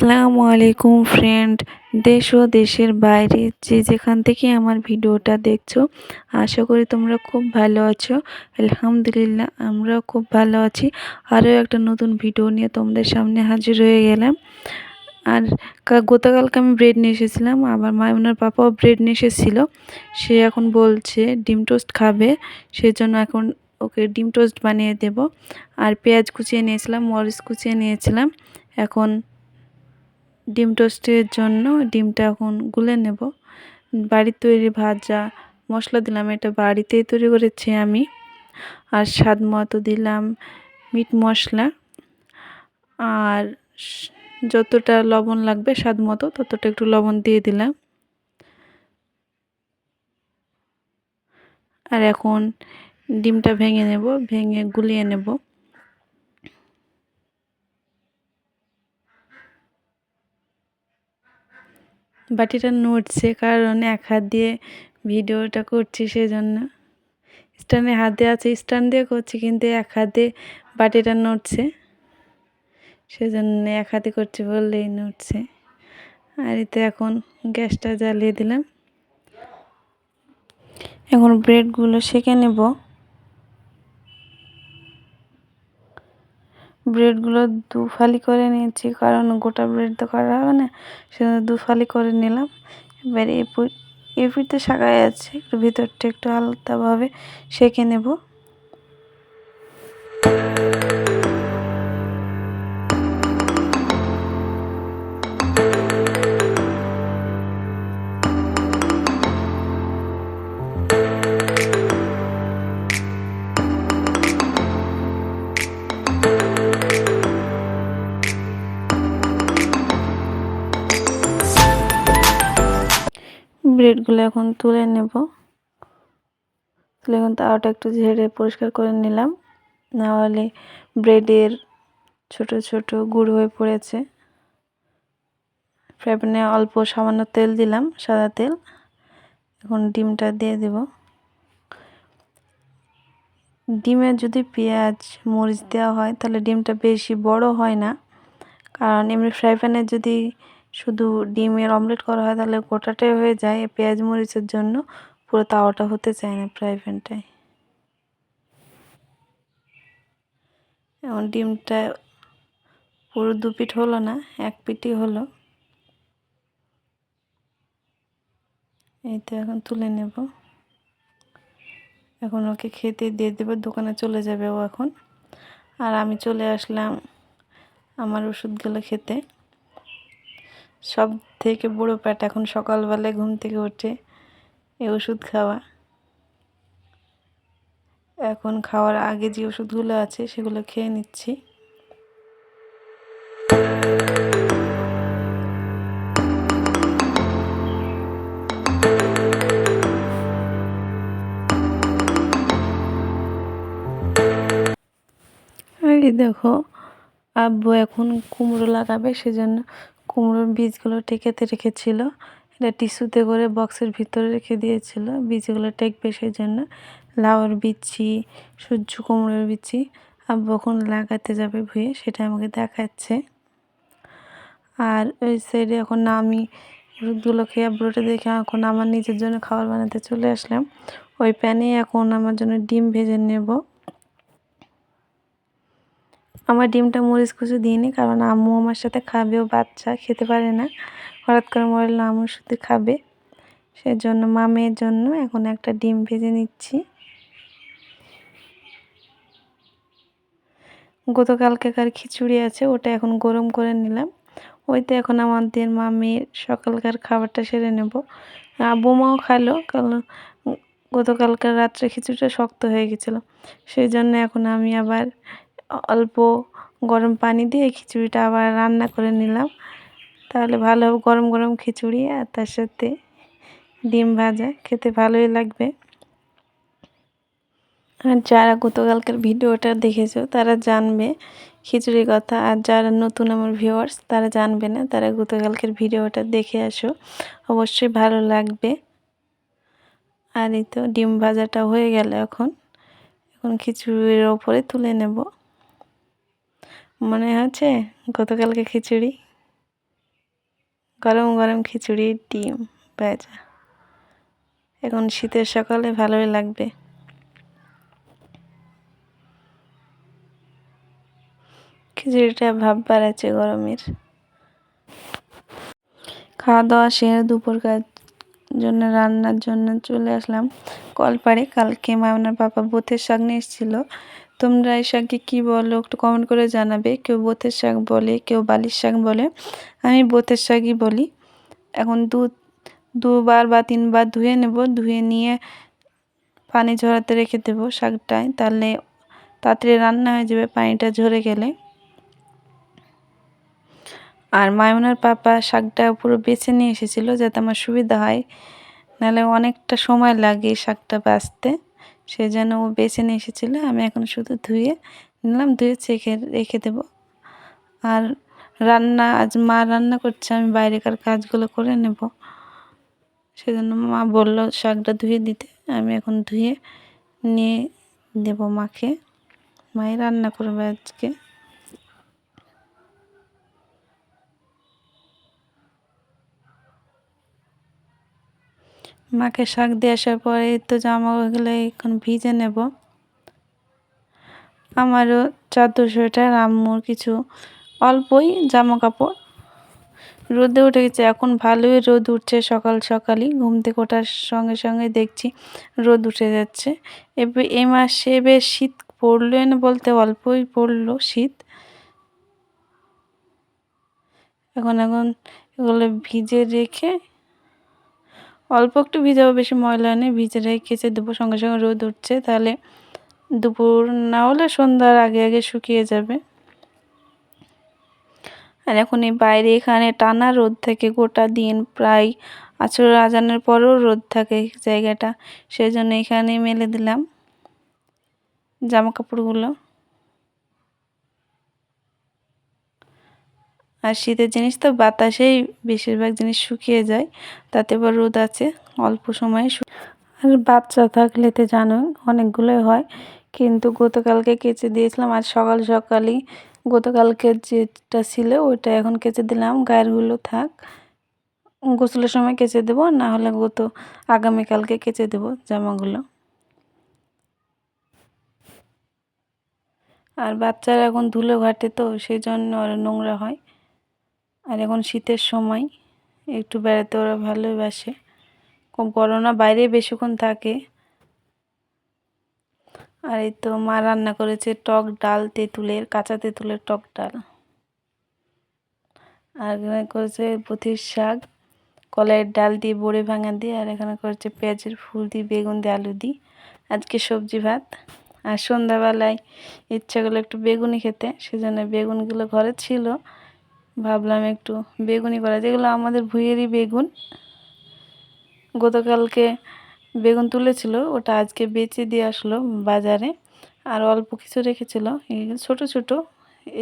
আসসালামু আলাইকুম ফ্রেন্ড। দেশ ও দেশের বাইরে যে যেখান থেকে আমার ভিডিওটা দেখছো, আশা করি তোমরা খুব ভালো আছো। আলহামদুলিল্লাহ আমরাও খুব ভালো আছি। আরও একটা নতুন ভিডিও নিয়ে তোমাদের সামনে হাজির হয়ে গেলাম। আর গতকালকে আমি ব্রেড নিয়ে এসেছিলাম, আবার মাইমুনার পাপাও ব্রেড নিয়ে এসেছিল। সে এখন বলছে ডিম টোস্ট খাবে, সেজন্য এখন ওকে ডিম টোস্ট বানিয়ে দেব। আর পেঁয়াজ কুচিয়ে নিয়েছিলাম, মরিচ কুচিয়ে নিয়েছিলাম। এখন ডিম টোস্টের জন্য ডিমটা এখন গুলে নেব। বাড়ির তৈরি ভাজা মশলা দিলাম, এটা বাড়িতেই তৈরি করেছি আমি। আর স্বাদ মতো দিলাম মিট মশলা, আর যতটা লবণ লাগবে স্বাদ মতো ততটা একটু লবণ দিয়ে দিলাম। আর এখন ডিমটা ভেঙে নেব, ভেঙে গুলিয়ে নেব। বাটিটা নড়ছে কারণ এক হাত দিয়ে ভিডিওটা করছি, সেজন্য স্ট্যান্ডে হাত দিয়ে আছে, স্ট্যান্ড দিয়ে করছি কিন্তু এক হাতে বাটিটা নড়ছে, সেজন্য এক হাতে করছি বললেই নড়ছে। আর এতে এখন গ্যাসটা জ্বালিয়ে দিলাম। এখন ব্রেডগুলো সেঁকে নেব। ব্রেডগুলো দু ফালি করে নিয়েছি, কারণ গোটা ব্রেড তো করা হবে না, সেজন্য দু ফালি করে নিলাম। এবারে এই পিঠতে শাকায় আছে, একটু ভিতরটা একটু হালকাভাবে সেঁকে নেব। ব্রেডগুলো এখন তুলে নেব। তুলে এখন তাওয়াটা একটু ঝেড়ে পরিষ্কার করে নিলাম, নাহলে ব্রেডের ছোট ছোট গুঁড়ো হয়ে পড়েছে। ফ্রাই প্যানে অল্প সামান্য তেল দিলাম, সাদা তেল। এখন ডিমটা দিয়ে দেব। ডিমে যদি পেঁয়াজ মরিচ দেওয়া হয় তাহলে ডিমটা বেশি বড় হয় না, কারণ এমনি ফ্রাই প্যানে যদি শুধু ডিমের অমলেট করা হয় তাহলে গোটাটাই হয়ে যায়। পেঁয়াজ মরিচের জন্য পুরো তাওয়াটা হতে চায় না ফ্রাই প্যানটায়। এখন ডিমটা পুরো দু পিঠ হলো না, এক পিঠই হলো। এই তো এখন তুলে নেব। এখন ওকে খেতে দিয়ে দেবো, দোকানে চলে যাবে ও এখন। আর আমি চলে আসলাম আমার ওষুধগুলো খেতে। সব থেকে বড়ো প্যাট এখন সকালবেলায় ঘুম থেকে উঠে এই ওষুধ খাওয়া। এখন খাওয়ার আগে যে ওষুধগুলো আছে সেগুলো খেয়ে নিচ্ছি। আর দেখো আব্বু এখন কুমড়ো লাগাবে, সেজন্য কুমড়োর বীজগুলো টেকেতে রেখেছিল। এটা টিস্যুতে করে বক্সের ভিতরে রেখে দিয়েছিল, বীজগুলো টেকবে সেই জন্য। লাউয়ের বিচি, সূর্য কুমড়োর বিচি আব্বু এখন লাগাতে যাবে ভুঁয়ে, সেটা আমাকে দেখাচ্ছে। আর ওই সাইডে এখন আমি ওষুধগুলো খেয়ে আব্বুটা দেখে এখন আমার নিজের জন্য খাবার বানাতে চলে আসলাম। ওই প্যানে এখন আমার জন্য ডিম ভেজে নেব। আমার ডিমটা মরিচ কুচি দিইনি, কারণ আম্মু আমার সাথে খাবে, ও বাচ্চা খেতে পারে না। হঠাৎ করে মরলে আম্মুর সাথে খাবে, সেজন্য মামের জন্য এখন একটা ডিম ভেজে নিচ্ছি। গতকালকেকার খিচুড়ি আছে, ওটা এখন গরম করে নিলাম। ওইতে এখন আমাদের মামের সকালকার খাবারটা সেরে নেব। আব্বু মাও খাইলো, কারণ গতকালকার রাত্রে খিচুড়িটা শক্ত হয়ে গেছিলো, সেই জন্য এখন আমি আবার অল্প গরম পানি দিয়ে খিচুড়িটা আবার রান্না করে নিলাম। তাহলে ভালো হবে, গরম গরম খিচুড়ি আর তার সাথে ডিম ভাজা, খেতে ভালোই লাগবে। আর যারা গতকালকার ভিডিওটা দেখেছো তারা জানবে খিচুড়ির কথা, আর যারা নতুন আমার ভিউয়ার্স তারা জানবে না, তারা গতকালকার ভিডিওটা দেখে আসো, অবশ্যই ভালো লাগবে। আর এই তো ডিম ভাজাটা হয়ে গেল, এখন এখন খিচুড়ির ওপরে তুলে নেব। মনে হচ্ছে গতকালকে খিচুড়ি। গরম গরম খিচুড়ি, ডিম ভাজা। এখন শীতের সকালে ভালোই লাগবে। খিচুড়িটা ভাব বাড়াচ্ছে গরমের। খাওয়া দাওয়া সেরে দুপুরকার জন্য রান্নার জন্য চলে আসলাম কলপাড়ে। কালকে মামনার পাপা বোথের শাক নিয়ে এসেছিলো। তোমরা এই শাককে কী বলো একটু কমেন্ট করে জানাবে। কেউ বোথের শাক বলে, কেউ বালির শাক বলে, আমি বোথের শাকই বলি। এখন দুবার বা তিনবার ধুয়ে নেব, ধুয়ে নিয়ে পানি ঝরাতে রেখে দেবো শাকটায়, তাহলে তাড়াতাড়ি রান্না হয়ে যাবে পানিটা ঝরে গেলে। আর মাইমুনার পাপা শাকটা পুরো বেছে নিয়ে এসেছিলো যাতে আমার সুবিধা হয়, নাহলে অনেকটা সময় লাগে শাকটা বাছতে। সেজন্য ও বেছে নিয়ে এসেছিলো। আমি এখন শুধু ধুয়ে নিলাম, ধুয়ে চেখে রেখে দেবো। আর আজ মা রান্না করছে, আমি বাইরেকার কাজগুলো করে নেব। সেজন্য মা বললো শাকটা ধুয়ে দিতে, আমি এখন ধুয়ে নিয়ে দেবো মাকে। মাই রান্না করবে আজকে। মাকে শাক দিয়ে আসার পরে তো জামাগুলো এখন ভিজে নেব। আমারও চাদর সোয়েটার, আম্মুর কিছু অল্পই জামা কাপড়। রোদে উঠে গেছে, এখন ভালোই রোদ উঠছে। সকালই ঘুম থেকে ওঠার সঙ্গে সঙ্গে দেখছি রোদ উঠে যাচ্ছে। এই মাসে বেশ শীত পড়লো না, বলতে অল্পই পড়লো শীত। এখন এগুলো ভিজে রেখে, অল্প একটু ভিজাবো, বেশি ময়লা নেই, ভিজে রেখে কেচে দেবো। সঙ্গে সঙ্গে রোদ উঠছে, তাহলে দুপুর না হলে সন্ধ্যার আগে আগে শুকিয়ে যাবে। আর এখন এই বাইরে এখানে টানা রোদ থাকে গোটা দিন, প্রায় আসর আজানের পরেও রোদ থাকে জায়গাটা। সেই জন্য এখানে মেলে দিলাম জামা কাপড়গুলো। আর শীতের জিনিস তো বাতাসেই বেশিরভাগ জিনিস শুকিয়ে যায়, তাতে আবার রোদ আছে অল্প সময়ে। আর বাচ্চা থাকলে তো জানো অনেকগুলোই হয়, কিন্তু গতকালকে কেচে দিয়েছিলাম। আজ সকালই গতকালকে যেটা ছিল ওইটা এখন কেচে দিলাম। গায়েরগুলো থাক, গোসলের সময় কেচে দেবো, না হলে আগামীকালকে কেচে দেবো জামাগুলো। আর বাচ্চারা এখন ধুলো ঘাটে, তো সেই জন্য ওরা নোংরা হয়। আর এখন শীতের সময় একটু বেড়াতে ওরা ভালোবাসে, খুব গরম না, বাইরে বেশিক্ষণ থাকে। আর এই তো মা রান্না করেছে টক ডাল, কাঁচা তেঁতুলের টক ডাল। আর এখানে করেছে পুঁথির শাক, কলাইয়ের ডাল দিয়ে, বড়ি ভাঙা দিয়ে। আর এখানে করেছে পেঁয়াজের ফুল দিয়ে, বেগুন দিয়ে, আলু দিয়ে। আজকে সবজি ভাত। আর সন্ধ্যাবেলায় ইচ্ছা করলো একটু বেগুনি খেতে, সেজন্য বেগুনগুলো ঘরে ছিল, ভাবলাম একটু বেগুনি করা। যেগুলো আমাদের ভুঁইয়েরই বেগুন, গতকালকে বেগুন তুলেছিল, ওটা আজকে বেচে দিয়ে আসলো বাজারে। আর অল্প কিছু রেখেছিল, ছোট ছোট,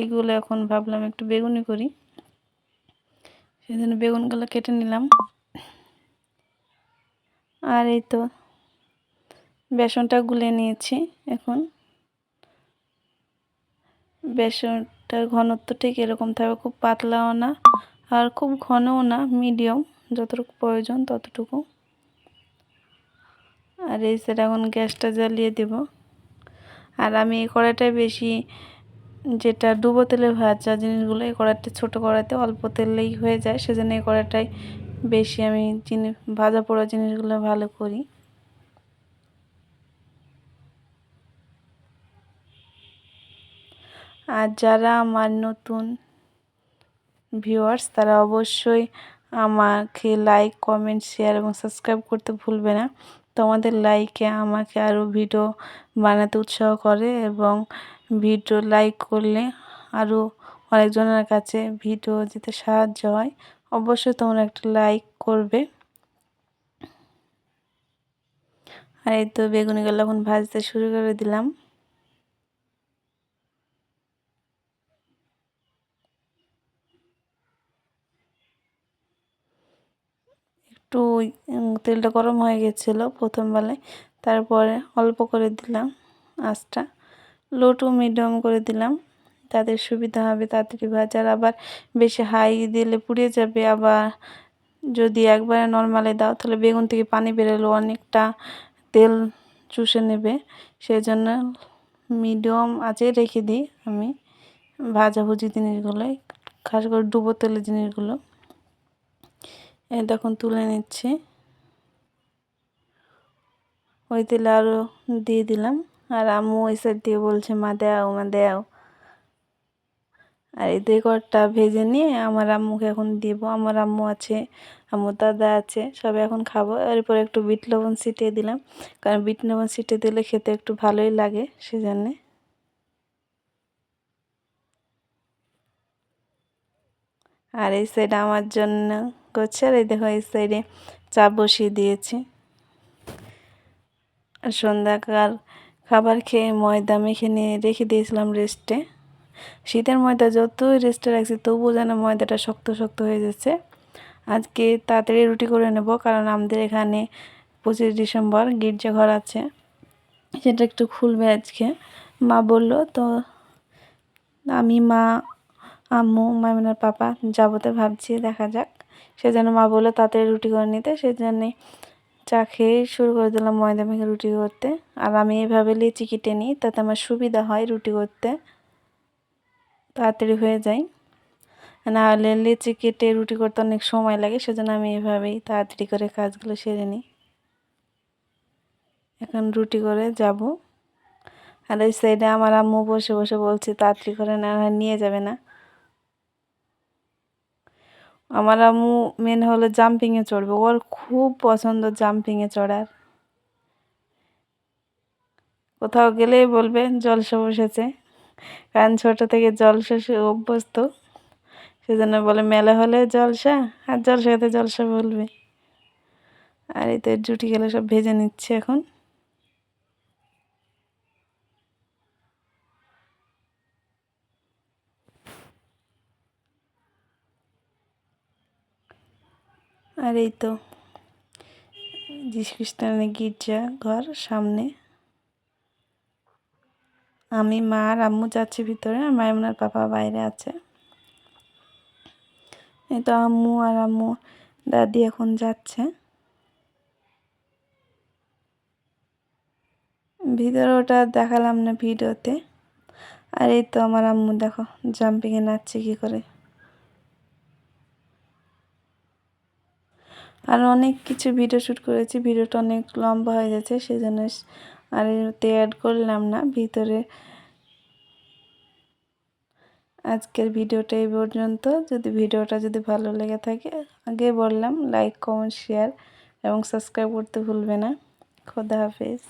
এইগুলো এখন ভাবলাম একটু বেগুনি করি, সেই জন্য বেগুনগুলো কেটে নিলাম। আর এই তো বেসনটা গুলে নিয়েছি। এখন বেসনটার ঘনত্ব ঠিক এরকম থাকবে, খুব পাতলাও না আর খুব ঘনও না, মিডিয়াম, যতটুকু প্রয়োজন ততটুকু। আর এই সেটা এখন গ্যাসটা জ্বালিয়ে দেব। আর আমি এই কড়াইটায় বেশি, যেটা ডুবো তেলে ভাজা জিনিসগুলো, এই কড়াইটা ছোটো কড়াইতে অল্প তেলেই হয়ে যায়, সেজন্য এই কড়াইটাই বেশি আমি ভাজা পোড়া জিনিসগুলো ভালো করি। আর যারা আমার নতুন ভিউয়ার্স, তারা অবশ্যই আমাকে লাইক, কমেন্ট, শেয়ার এবং সাবস্ক্রাইব করতে ভুলবে না। তোমাদের লাইকে আমাকে আরও ভিডিও বানাতে উৎসাহ করে, এবং ভিডিও লাইক করলে আরও অনেকজনের কাছে ভিডিও যেতে সাহায্য হয়। অবশ্যই তোমরা একটা লাইক করবে। আর এই তো বেগুনিগুলো এখন ভাজতে শুরু করে দিলাম। একটু তেলটা গরম হয়ে গেছিলো প্রথম বেলায়, তারপরে অল্প করে দিলাম, আঁচটা লো টু মিডিয়াম করে দিলাম, তাদের সুবিধা হবে তাড়াতাড়ি ভাজার। আবার বেশি হাই দিলে পুড়ে যাবে, আবার যদি একবারে নর্মালে দাও তাহলে বেগুন থেকে পানি বেরোলেও অনেকটা তেল চুষে নেবে। সেই জন্য মিডিয়াম আঁচে রেখে দিই আমি ভাজাভুজি জিনিসগুলো, খাস করে ডুবো তেলের জিনিসগুলো। তখন তুলে নিচ্ছি, ওই তেলে আরও দিয়ে দিলাম। আর আম্মু ওই সাইড দিয়ে বলছে মা দাও মা দাও। আর এই কড়টা ভেজে নিয়ে আমার আম্মুকে এখন দিব। আমার আম্মু আছে, আম্মু দাদা আছে, সবাই এখন খাবো। এরপর একটু বিট লবণ ছিটিয়ে দিলাম, কারণ বিট লবণ ছিটিয়ে দিলে খেতে একটু ভালোই লাগে সেজন্যে। আর এই সাইডে আমার জন্য করছে, আর এই দেখো এই সাইডে চা বসিয়ে দিয়েছি। আর সন্ধ্যাকার খাবার খেয়ে ময়দা মেখে নিয়ে রেখে দিয়েছিলাম রেস্টে। শীতের ময়দা যতই রেস্টে রাখছি তবুও যেন ময়দাটা শক্ত শক্ত হয়ে যাচ্ছে। আজকে তাড়াতাড়ি রুটি করে নেব, কারণ আমাদের এখানে 25 ডিসেম্বর গির্জাঘর আছে, সেটা একটু খুলবে আজকে মা বলল। তো আমি, মা, আম্মু, মাইমুনার পাপা যাবতে ভাবছি, দেখা যাক। সেজন্য মা বললো তাড়াতাড়ি রুটি করে নিতে, সেজন্যে চা খেয়ে শুরু করে দিলাম ময়দা মেখে রুটি করতে। আর আমি এভাবে লেচি কেটে নিই, তাতে আমার সুবিধা হয় রুটি করতে, তাড়াতাড়ি হয়ে যায়। না হলে লেচি কেটে রুটি করতে অনেক সময় লাগে, সেজন্য আমি এভাবেই তাড়াতাড়ি করে কাজগুলো সেরে নিই। এখন রুটি করে যাব। আর ওই সাইডে আমার আম্মু বসে বসে বলছে তাড়াতাড়ি করে না নিয়ে যাবে না। আমার আম্মু মেন হলো জাম্পিংয়ে চড়বে, ওর খুব পছন্দ জাম্পিংয়ে চড়ার। কোথাও গেলেই বলবে জলসা বসেছে, কারণ ছোট থেকে জলসা অভ্যস্ত, সেজন্য বলে মেলা হলে জলসা, আর জলসা খেতে জলসা বলবে। আর এই তো রুটি গেলে সব ভেজে নিচ্ছে এখন। আর এই তো যীশু খ্রিস্টানের গির্জা ঘর সামনে, আমি, মা আর আম্মু যাচ্ছি ভিতরে, আর মাইমুনার পাপা বাইরে আছে। এই তো আম্মু আর আম্মু দাদি এখন যাচ্ছে ভিতরে, ওটা দেখালাম না ভিডিওতে। আর এই তো আমার আম্মু দেখো জাম্পিংয়ে নাচছে কী করে। আর অনেক কিছু ভিডিও শ্যুট করেছি, ভিডিওটা অনেক লম্বা হয়ে যাচ্ছে, সেই জন্য আর এতে অ্যাড করলাম না ভিতরে। আজকের ভিডিওটা এই পর্যন্ত। ভিডিওটা যদি ভালো লেগে থাকে, আগে বললাম লাইক, কমেন্ট, শেয়ার এবং সাবস্ক্রাইব করতে ভুলবে না। খোদা হাফেজ।